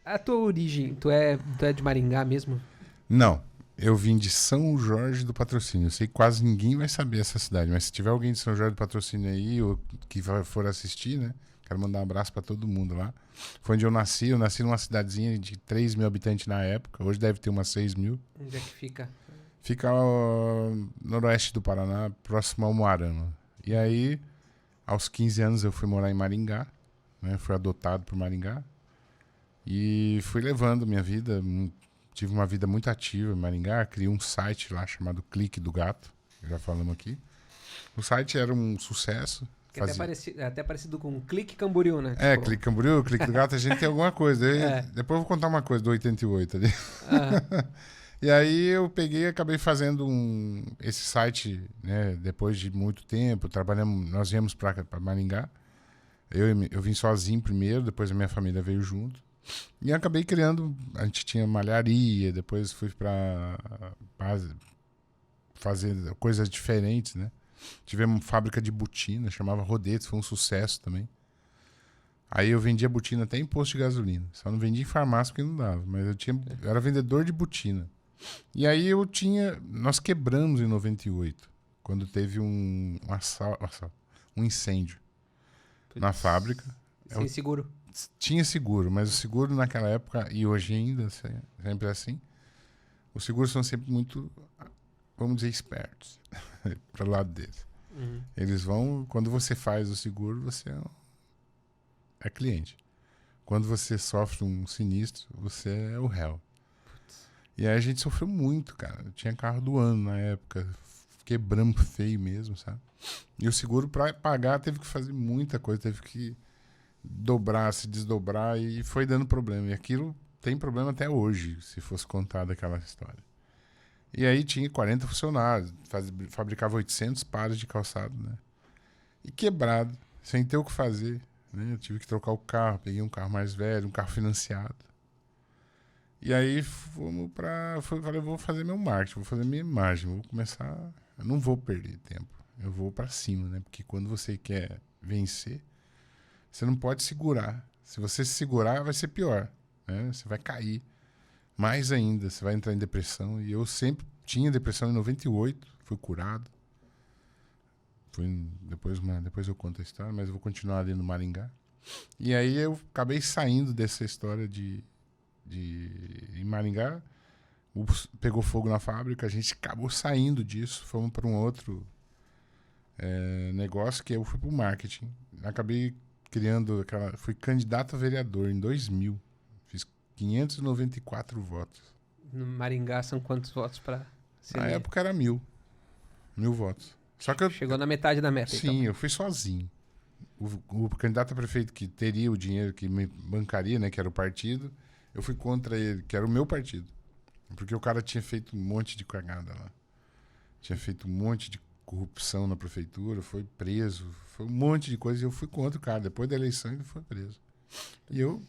A tua origem, tu é de Maringá mesmo? Não, eu vim de São Jorge do Patrocínio. Eu sei que quase ninguém vai saber essa cidade, mas se tiver alguém de São Jorge do Patrocínio aí, ou que for assistir, né? Quero mandar um abraço pra todo mundo lá. Foi onde eu nasci. Eu nasci numa cidadezinha de 3 mil habitantes na época. Hoje deve ter umas 6 mil. Onde é que fica? Fica ao noroeste do Paraná, próximo ao Moarama. E aí, aos 15 anos, eu fui morar em Maringá, né? Fui adotado por Maringá. E fui levando minha vida. Tive uma vida muito ativa em Maringá. Criei um site lá chamado Clique do Gato. Já falamos aqui. O site era um sucesso. Que é até parecido com Clique Camboriú, né? É, Tipo, Clique Camboriú, Clique do Gato, a gente tem alguma coisa. É. Depois eu vou contar uma coisa do 88 ali. ah, E aí eu peguei e acabei fazendo esse site, né, depois de muito tempo, nós viemos para Maringá. Eu vim sozinho primeiro, depois a minha família veio junto. E acabei criando, a gente tinha malharia, depois fui para fazer coisas diferentes, né? Tivemos uma fábrica de botina, chamava Rodetes, foi um sucesso também. Aí eu vendia botina até em posto de gasolina. Só não vendia em farmácia porque não dava, mas eu era vendedor de botina. E aí nós quebramos em 98, quando teve um incêndio na fábrica. sem seguro. Tinha seguro, mas o seguro naquela época, e hoje ainda, sempre é assim, os seguros são sempre muito, vamos dizer, espertos, para o lado deles. Uhum. Eles vão, quando você faz o seguro, você é cliente. Quando você sofre um sinistro, você é o réu. E aí a gente sofreu muito, cara. Eu tinha carro do ano na época. Quebramos feio mesmo, sabe? E o seguro, para pagar, teve que fazer muita coisa. Teve que dobrar, se desdobrar. E foi dando problema. E aquilo tem problema até hoje, se fosse contada aquela história. E aí tinha 40 funcionários. Fabricava 800 pares de calçado, né? E quebrado, sem ter o que fazer, né? Eu tive que trocar o carro. Peguei um carro mais velho, um carro financiado. E aí falei, vou fazer meu marketing, vou fazer minha imagem, vou começar. Eu não vou perder tempo. Eu vou pra cima, né? Porque quando você quer vencer, você não pode segurar. Se você se segurar, vai ser pior, né? Você vai cair mais ainda, você vai entrar em depressão. E eu sempre tinha depressão em 98, fui curado. Depois eu conto a história, mas eu vou continuar ali no Maringá. E aí eu acabei saindo dessa história em Maringá, pegou fogo na fábrica, a gente acabou saindo disso, fomos para um outro negócio que eu fui para o marketing. Acabei fui candidato a vereador em 2000, fiz 594 votos. No Maringá são quantos votos pra ser Na eleito? época era 1000 votos. Só que Chegou na metade da meta, sim, eu fui sozinho. O candidato a prefeito que teria o dinheiro que me bancaria, né, que era o partido, eu fui contra ele, que era o meu partido. Porque o cara tinha feito um monte de cagada lá. Tinha feito um monte de corrupção na prefeitura, foi preso, foi um monte de coisa. E eu fui contra o cara. Depois da eleição, ele foi preso. E eu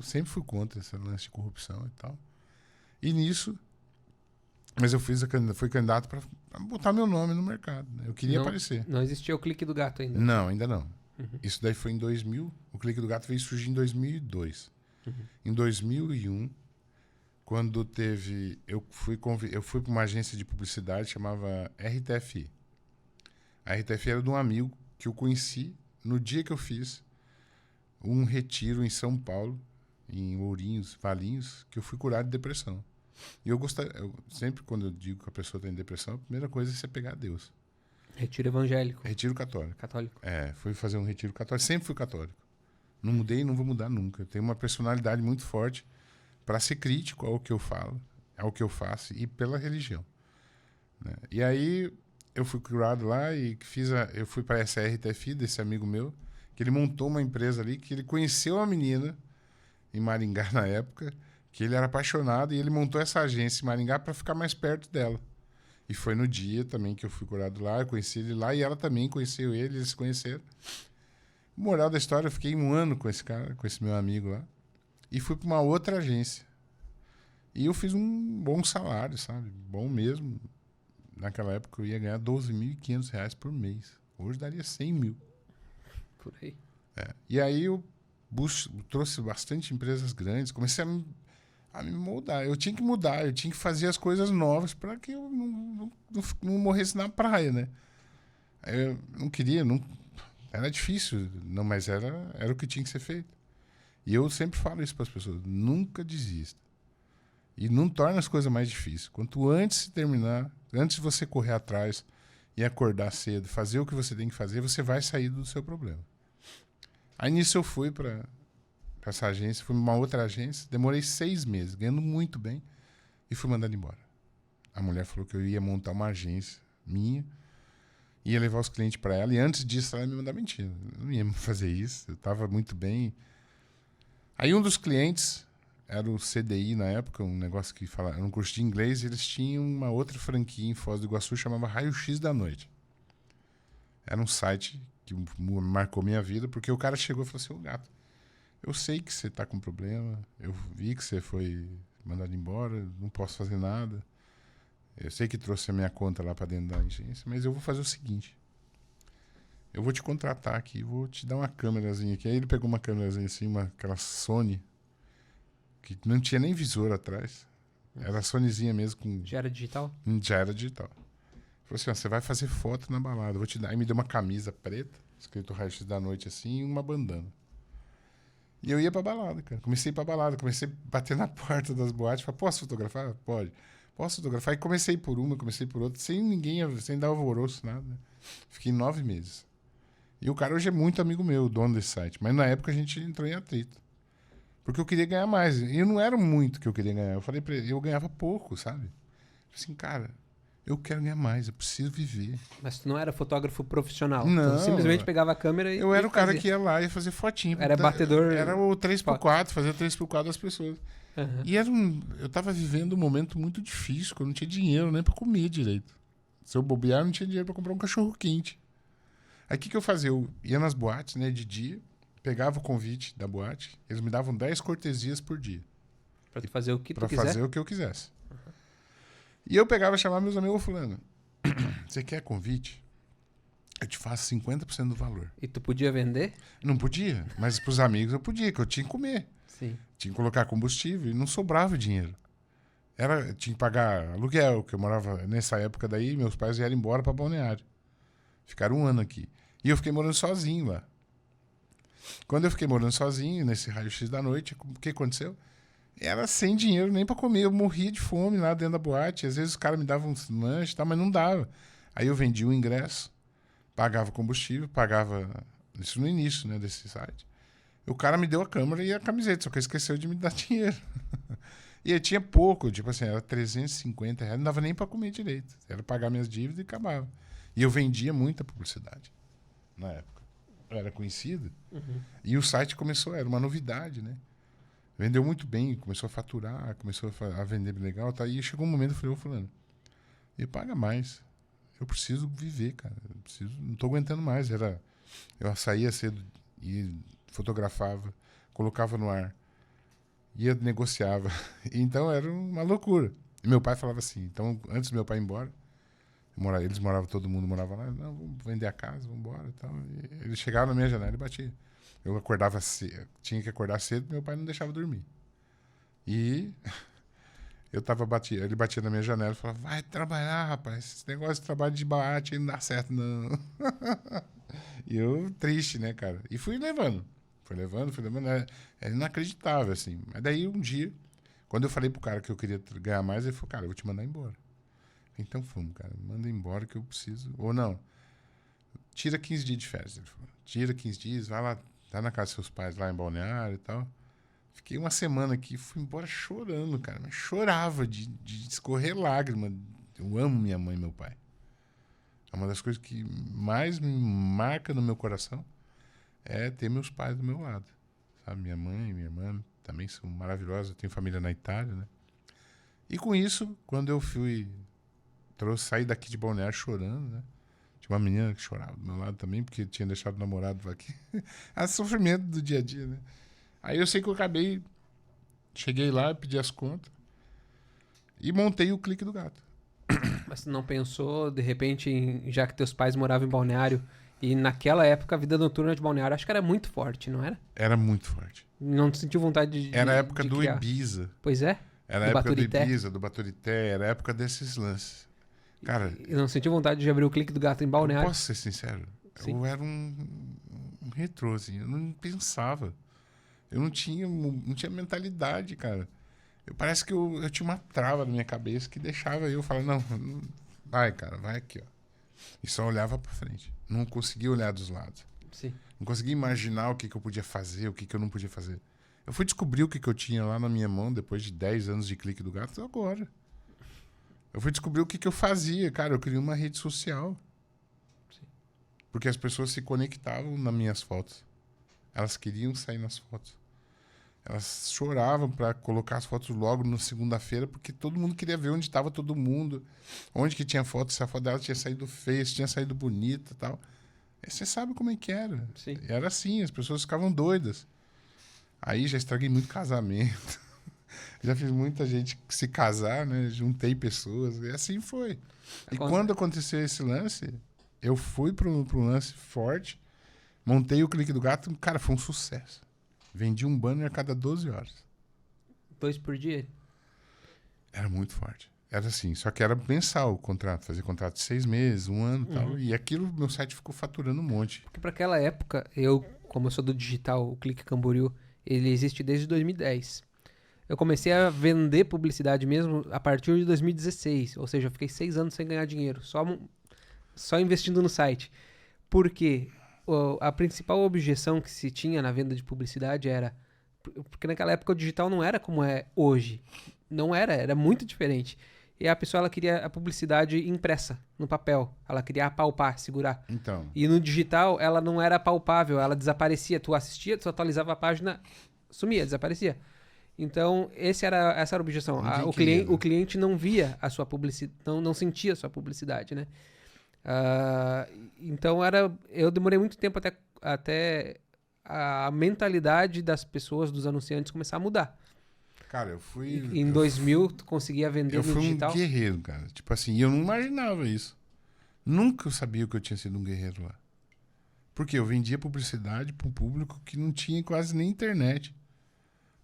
sempre fui contra esse lance de corrupção e tal. E nisso, mas eu fui candidato para botar meu nome no mercado, né? Eu queria aparecer. Não existia o Clique do Gato ainda. Não, ainda não. Uhum. Isso daí foi em 2000. O Clique do Gato veio surgir em 2002. Uhum. Em 2001, quando teve... Eu fui para uma agência de publicidade, chamava RTFI. A RTFI era de um amigo que eu conheci no dia que eu fiz um retiro em São Paulo, em Ourinhos, Valinhos, que eu fui curado de depressão. E sempre quando eu digo que a pessoa está em depressão, a primeira coisa é você pegar Deus. Retiro evangélico. Retiro católico. Católico. Fui fazer um retiro católico. Sempre fui católico. Não mudei e não vou mudar nunca. Eu tenho uma personalidade muito forte para ser crítico ao que eu falo, ao que eu faço e pela religião, né? E aí eu fui curado lá e eu fui para essa RTFI desse amigo meu, que ele montou uma empresa ali, que ele conheceu uma menina em Maringá na época, que ele era apaixonado, e ele montou essa agência em Maringá para ficar mais perto dela. E foi no dia também que eu fui curado lá, eu conheci ele lá, e ela também conheceu ele, eles se conheceram. Moral da história, eu fiquei 1 ano com esse cara, com esse meu amigo lá, e fui para uma outra agência. E eu fiz um bom salário, sabe? Bom mesmo. Naquela época eu ia ganhar R$12.500 por mês. Hoje daria 100 mil. Por aí. E aí eu trouxe bastante empresas grandes, comecei a me moldar. Eu tinha que mudar, eu tinha que fazer as coisas novas para que eu não morresse na praia, né? Eu não queria, era difícil, não, mas era o que tinha que ser feito. E eu sempre falo isso para as pessoas, nunca desista. E não torna as coisas mais difíceis. Quanto antes de terminar, antes de você correr atrás e acordar cedo, fazer o que você tem que fazer, você vai sair do seu problema. Aí nisso eu fui para essa agência, fui numa outra agência, demorei 6 meses, ganhando muito bem, e fui mandado embora. A mulher falou que eu ia montar uma agência minha, ia levar os clientes para ela, e antes disso ela ia me mandar mentira. Eu não ia fazer isso, eu estava muito bem. Aí um dos clientes era o CDI na época, um negócio que falava, era um curso de inglês, e eles tinham uma outra franquia em Foz do Iguaçu, chamava Raio X da Noite. Era um site que marcou minha vida, porque o cara chegou e falou assim, ô Gato, eu sei que você está com problema, eu vi que você foi mandado embora, não posso fazer nada. Eu sei que trouxe a minha conta lá para dentro da agência, mas eu vou fazer o seguinte. Eu vou te contratar aqui, vou te dar uma câmerazinha aqui. Aí ele pegou uma câmerazinha assim, aquela Sony, que não tinha nem visor atrás. Era a Sonyzinha mesmo. Já era digital? Já era digital. Falou assim, ó, você vai fazer foto na balada, vou te dar. Aí me deu uma camisa preta, escrito Raio X da Noite assim, e uma bandana. E eu ia pra balada, cara. Comecei a ir pra balada, comecei a bater na porta das boates, falei, posso fotografar? Pode. Posso fotografar? E comecei por uma, comecei por outra, sem dar alvoroço, nada. Fiquei 9 meses. E o cara hoje é muito amigo meu, o dono desse site. Mas na época a gente entrou em atrito. Porque eu queria ganhar mais. E não era muito que eu queria ganhar. Eu falei pra ele, eu ganhava pouco, sabe? Assim, cara, eu quero ganhar mais, eu preciso viver. Mas tu não era fotógrafo profissional? Não. Tu simplesmente pegava a câmera e eu era o cara fazia. que ia lá e fazia fotinho. Era batedor. Era o 3x4, fazia 3x4 das pessoas. Uhum. E eu tava vivendo um momento muito difícil, que eu não tinha dinheiro nem pra comer direito. Se eu bobear, eu não tinha dinheiro pra comprar um cachorro quente. Aí o que eu fazia? Eu ia nas boates, né, de dia, pegava o convite da boate, eles me davam 10 cortesias por dia. Pra tu fazer o que tu Pra quiser? fazer o que eu quisesse. Uhum. E eu pegava e chamava meus amigos, fulano, você quer convite? Eu te faço 50% do valor. E tu podia vender? Não podia, mas pros amigos eu podia, que eu tinha que comer. Sim. Tinha que colocar combustível e não sobrava dinheiro. Tinha que pagar aluguel, que eu morava nessa época daí, meus pais vieram embora para Balneário. Ficaram 1 ano aqui. E eu fiquei morando sozinho lá. Quando eu fiquei morando sozinho, nesse Raio X da Noite, o que aconteceu? Era sem dinheiro nem para comer. Eu morria de fome lá dentro da boate. Às vezes os caras me davam uns lanches, mas não dava. Aí eu vendia o ingresso, pagava combustível, pagava... Isso no início, né, desse site. O cara me deu a câmera e a camiseta, só que ele esqueceu de me dar dinheiro. E eu tinha pouco, tipo assim, era R$350, não dava nem para comer direito. Era pagar minhas dívidas e acabava. E eu vendia muita publicidade na época. Eu era conhecido. Uhum. E o site começou, era uma novidade, né? Vendeu muito bem, começou a faturar, começou a vender legal. Tá? E chegou um momento, eu falei, ô fulano, me paga mais. Eu preciso viver, cara. Não tô aguentando mais. Eu saía cedo e fotografava, colocava no ar, ia negociava. Então era uma loucura. E meu pai falava assim, então antes do meu pai ir embora, eles moravam, todo mundo morava lá, não, vamos vender a casa, vamos embora e tal. E eles chegavam na minha janela e batiam. Eu acordava cedo, tinha que acordar cedo, meu pai não deixava dormir. E ele batia na minha janela e falava, vai trabalhar, rapaz, esse negócio de trabalho de boate não dá certo, não. E eu triste, né, cara? E fui levando. É inacreditável, assim. Mas daí um dia, quando eu falei pro cara que eu queria ganhar mais, ele falou, cara, eu vou te mandar embora. Então vamos, cara, manda embora que eu preciso. Ou não, tira 15 dias de férias. Ele falou, tira 15 dias, vai lá, tá na casa dos seus pais lá em Balneário e tal. Fiquei uma semana aqui, fui embora chorando, cara. Mas chorava de escorrer lágrima. Eu amo minha mãe e meu pai. É uma das coisas que mais me marca no meu coração é ter meus pais do meu lado. Sabe? Minha mãe e minha irmã também são maravilhosas. Eu tenho família na Itália, né? E com isso, quando eu saí daqui de Balneário chorando, né? Tinha uma menina que chorava do meu lado também, porque tinha deixado o namorado aqui. É sofrimento do dia a dia, né? Aí eu sei que eu cheguei lá, pedi as contas e montei o Clique do Gato. Mas tu não pensou, de repente, já que teus pais moravam em Balneário, E naquela época a vida noturna de Balneário acho que era muito forte, não era? Era muito forte. Não sentiu vontade de Era a época de do criar. Ibiza. Pois é? Era a Do época Baturité. do Ibiza, do Baturité. Era a época desses lances. Cara, E não sentiu vontade de abrir o clique do gato em eu Balneário? posso ser sincero? Sim. Eu era um retrô, assim. Eu não pensava. Eu não tinha mentalidade, cara. Parece que eu tinha uma trava na minha cabeça que deixava eu falar, não, vai, cara, vai aqui, ó. E só olhava pra frente. Não conseguia olhar dos lados. Sim. Não conseguia imaginar o que eu podia fazer, o que eu não podia fazer. Eu fui descobrir o que eu tinha lá na minha mão depois de 10 anos de clique do gato agora. Eu fui descobrir o que eu fazia, cara. Eu criei uma rede social. Sim. Porque as pessoas se conectavam nas minhas fotos. Elas queriam sair nas fotos. Elas choravam para colocar as fotos logo na segunda-feira, porque todo mundo queria ver onde estava todo mundo, onde que tinha foto, se a foto dela tinha saído feia, se tinha saído bonita e tal. E você sabe como é que era. Sim. Era assim, as pessoas ficavam doidas. Aí já estraguei muito casamento. Já fiz muita gente se casar, né? Juntei pessoas, e assim foi. E quando aconteceu esse lance, eu fui para um lance forte, montei o Clique do Gato, cara, foi um sucesso. Vendi um banner a cada 12 horas. 2 por dia? Era muito forte. Era assim, só que era mensal o contrato. Fazia contrato de 6 meses, 1 ano e tal. E aquilo, meu site ficou faturando um monte. Porque para aquela época, como eu sou do digital, o Clique Camboriú, ele existe desde 2010. Eu comecei a vender publicidade mesmo a partir de 2016. Ou seja, eu fiquei 6 anos sem ganhar dinheiro. Só investindo no site. Por quê? A principal objeção que se tinha na venda de publicidade era... Porque naquela época o digital não era como é hoje. Não era, era muito diferente. E a pessoa ela queria a publicidade impressa, no papel. Ela queria apalpar, segurar. Então, E no digital ela não era palpável, ela desaparecia. Tu assistia, tu atualizava a página, sumia, desaparecia. Então, essa era a objeção. Ninguém O queria, né? cliente não via a sua publicidade, não sentia a sua publicidade, né? Então eu demorei muito tempo até a mentalidade das pessoas, dos anunciantes, começar a mudar. cara, eu fui... Em 2000, tu conseguia vender Eu no fui digital? um guerreiro, cara. Tipo assim, eu não imaginava isso. Nunca eu sabia que eu tinha sido um guerreiro lá. Porque eu vendia publicidade para um público que não tinha quase nem internet.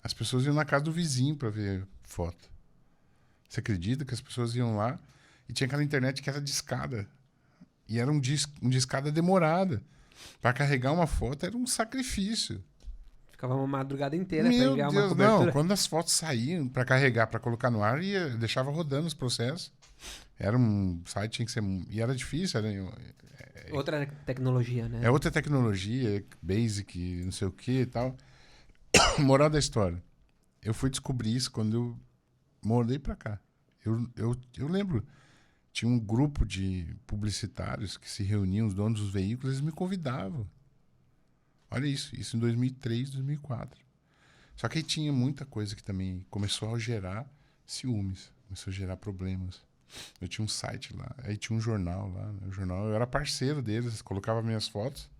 As pessoas iam na casa do vizinho para ver foto. Você acredita que as pessoas iam lá e tinha aquela internet que era discada. E era um discada demorada. Para carregar uma foto era um sacrifício. Ficava uma madrugada inteira pra Meu enviar uma Deus, cobertura. não. Quando as fotos saíam para carregar, para colocar no ar, deixava rodando os processos. Era um site, tinha que ser... E era difícil. Outra tecnologia, né? É outra tecnologia, basic, não sei o que e tal. Moral da história. Eu fui descobrir isso quando eu mudei pra cá. Eu lembro, tinha um grupo de publicitários que se reuniam, os donos dos veículos, eles me convidavam. Olha isso em 2003, 2004. Só que aí tinha muita coisa que também começou a gerar ciúmes, começou a gerar problemas. Eu tinha um site lá, aí tinha um jornal lá. Né? O jornal, eu era parceiro deles, colocava minhas fotos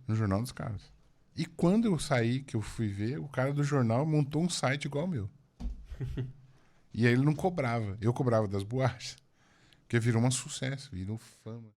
no jornal dos caras. E quando eu saí, que eu fui ver, o cara do jornal montou um site igual ao meu. E aí ele não cobrava. Eu cobrava das boates. Porque virou um sucesso, virou fama.